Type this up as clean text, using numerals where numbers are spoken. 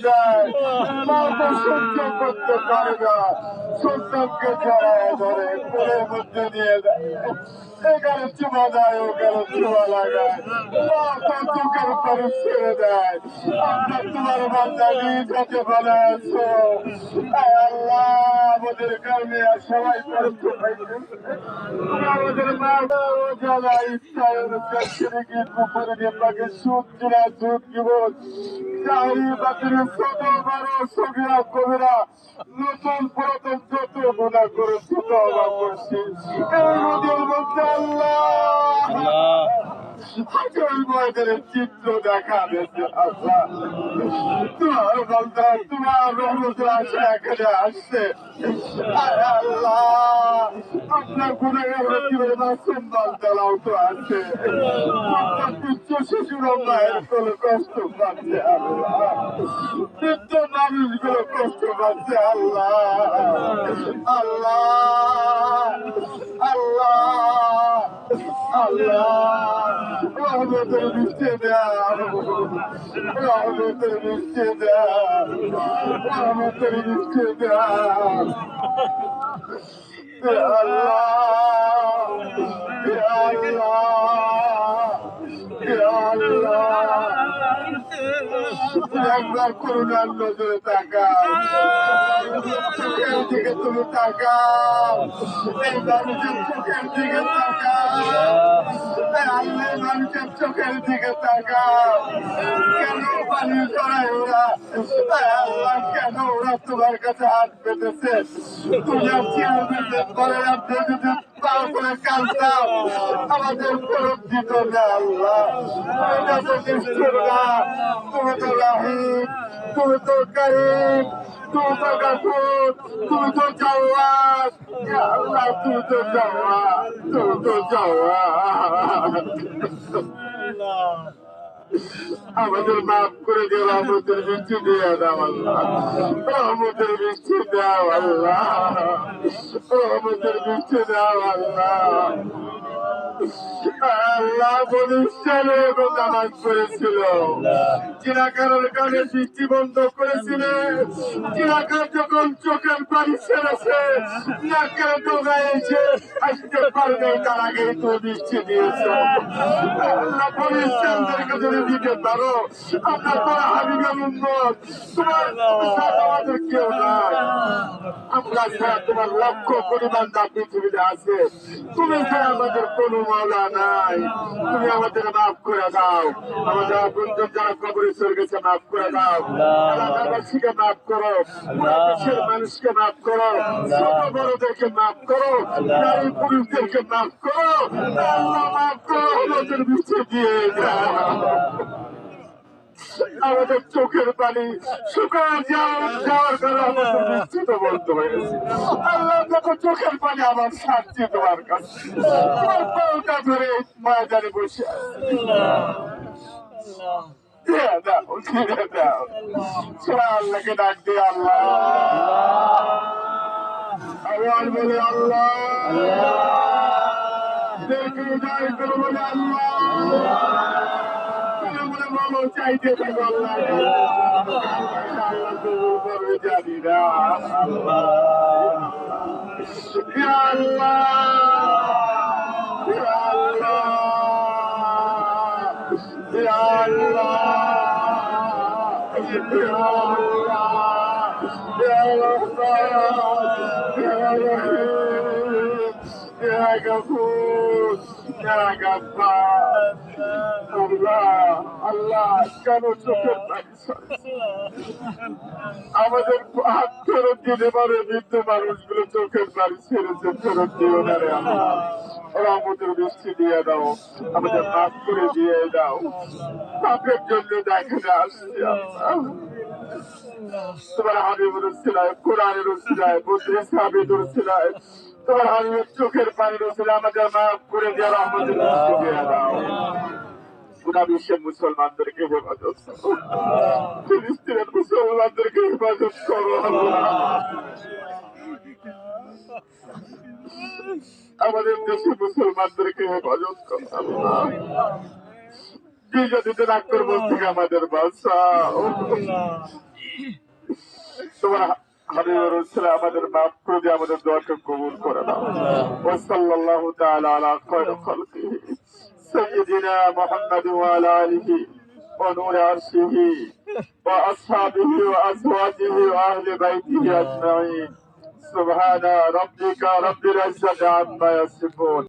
দেয়, মা তো সহ্য করতে পারে না, সন্তানকে জড়ায় ধরে কোলের মধ্যে নিয়ে দেয়, এখানে চুমা দেয়, ওখানে চুমা লাগায়, মা তো চোখের উপরে ছেড়ে দেয়। আপনার তোমার বান্দা নিজ হাতে বানাইছো, আল্লাহ আমাদের কারণে সবাই কষ্ট পাইছে। আমাদের মা যারা ইচ্ছায় পুকুরে নিয়ে পাকে সুদ কিনা সুদ দিব, চারি বাতিল ছোট বড় সবিরা কবিরা নতুন পুরাতন যত গুণা করেছি তওবা করছি, এই নদীর মধ্যে আল্লাহ হাজার ময়দানের চিত্র দেখা গেছে। আল্লাহ তোমার বান্দা তোমার রহমতের আশা এখানে আসছে, আল্লাহ আপনার গুণাগার জীবনে মাসুম বান্দারাও তো আছে, পুত্র শিশুর মায়ের কোনো কষ্ট পাচ্ছে, আল্লাহ বৃদ্ধ মানুষগুলো কষ্ট পাচ্ছে, আল্লাহ আল্লাহ আল্লাহ আল্লাহ রহমতের বৃষ্টি দাও, রহমতের বৃষ্টি দাও, রহমতের বৃষ্টি দাও, একবার করুণার নজরে তাকাও, চোখের দিকে তুমি তাকাও, এই মানুষের চোখের দিকে তাকাও, আল্লাহ মানুষের চোখের দিকে তাকাও, কেন পানি চড়াই ওরা, আল্লাহ কেন ওরা তোমার কাছে হাত পেতেছে, তুমি চেয়ারম্যান করে আপনি যদি পাও করে কালতাম আমাদের ফেরত দিত না, আল্লাহ তুমি তো রাহিম, তুমি তো কারিম, তুমি তো গাফুর, তুমি তো জাওয়াদ, আল্লাহ তুমি তো জাওয়াদ, তুমি তো জাওয়াদ, আমাদের মাফ করে দিয়ে রহমতের বৃষ্টি দিয়ে দাও, আল্লাহ রহমতের বৃষ্টি দাও, আল্লাহ রহমতের বৃষ্টি দাও, আল্লাহ আল্লাহ প্রতিষ্ঠানে নামাজ পড়েছিল, চিরাকারের কানে বৃষ্টি বন্ধ করেছিলেন, চিরাকার যখন চোখের পানি ছেড়েছে নাকের ডোগায় এসে আসতে পারবে, তার আগে তো বৃষ্টি দিয়েছ, আল্লাহ প্রতিষ্ঠানদেরকে যদি দিতে পারো, আমরা তোরা হাবিবের উন্মত, তোমার আমাদের কেউ নাই, আমরা ছাড়া তোমার লক্ষ পরিমাণ দাম পৃথিবীতে আছে, তুমি ছাড়া আমাদের কোনো মাওলা নাই, তুমি আমাদের মাফ করে দাও, আমাদের আপনজন যারা কবরে চলে গেছে মাফ করে দাও, এলাকাবাসীকে মাফ করো, দেশের মানুষকে মাফ করো, ছোট বড়দেরকে মাফ করো, নারী পুরুষদেরকে মাফ করো, আল্লাহ মাফ করো, আমাদের বৃষ্টি দিয়ে দাও, আমাদের চোখের পানি শুকায় যাওয়ার কারণে আমাদের বৃষ্টি তো বন্ধ হয়েছে, আল্লাহ যখন চোখের পানি আমার সাথে তোমার কাছে তোমার পাওটা ধরে ময়দানে বসে আল্লাহকে ডাক দিয়ে আল্লাহ আবার বলে আল্লাহ দেখে যাই করে বলে আল্লাহ চাইতে থাকো, আল্লাহ জানি না, আল্লাহ কেন চোখের পানি আমাদের হাত ফেরত দিতে পারে, বৃদ্ধ মানুষগুলো চোখের পানি ছেড়েছে, ফেরত দিও না রে আল্লাহ, রহমতের বৃষ্টি দিয়ে দাও, আমাদের মাফ করে দিয়ে দাও, পাপের জন্য দেখে আসছি আল্লাহ, তোমার হাবিবুর উসিলায়, কোরআনের উসিলায়, বুদ্ধির সাবিদের উসিলায়, তোমার হাবিবের চোখের পানির উসিলায় আমাদের মাফ করে দিয়ে রহমতের বৃষ্টি দিয়ে দাও, পুরা বিশ্বের মুসলমানদেরকে হেফাজত করো, ফিলিস্তিনের মুসলমানদেরকে হেফাজত করো, আমাদের দেশের মুসলমানদেরকে হেফাজত করো, বিজেপিদের আক্রমণ থেকে আমাদের বাঁচাও, তোমার হাবিবের ছেলে আমাদের মাফ করে দিয়ে আমাদের দোয়াকে কবুল করে দাও। ওয়া সাল্লাল্লাহু তাআলা আলা খায়রি খালকিহি সাইয়্যিদিনা মুহাম্মাদ ওয়া আলা আলিহি ওয়া নূরি আরশিহি ওয়া আসহাবিহি ওয়া আজওয়াজিহি ওয়া আহলি বাইতিহি আজমাইন। সুবহানা রাব্বিকা রাব্বিল ইজ্জাতি আম্মা ইয়াসিফুন।